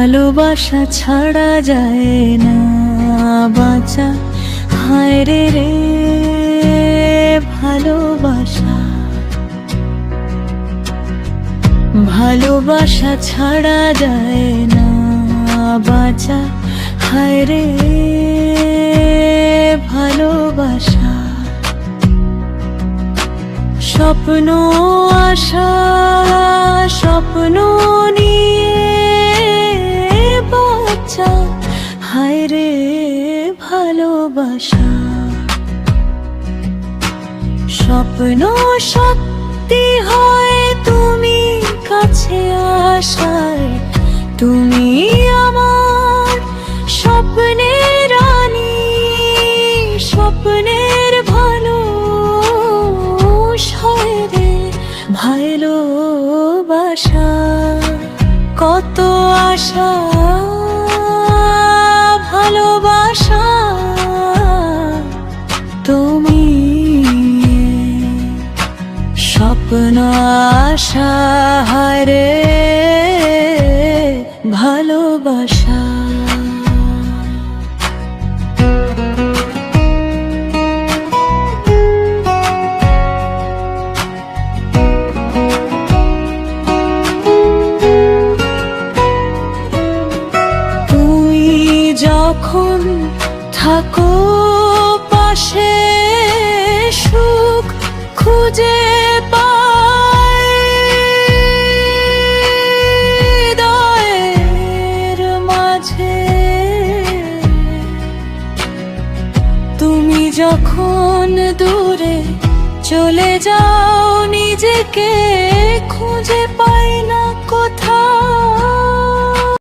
ভালোবাসা ছাড়া যায় না বাঁচা, হায় রে রে ভালোবাসা। ভালোবাসা ছাড়া যায় না বাঁচা, হায় রে ভালোবাসা। স্বপ্ন আশা স্বপ্ন নিয়ে বাঁচা, হায় রে ভালোবাসা। স্বপ্ন সত্যি হয় তুমি কাছে আসায়, তুমি আমার স্বপ্নের রানী, স্বপ্নের ভালোবাসা। কত আশা ভালোবাসা তুমি, স্বপ্ন আশা হায় রে ভালোবাসা। যখন থাকো পাশে সুখ খুঁজে পাই, হৃদয়ের মাঝে তুমি যখন দূরে চলে যাও, নিজেকে খুঁজে পাই না কোথায়।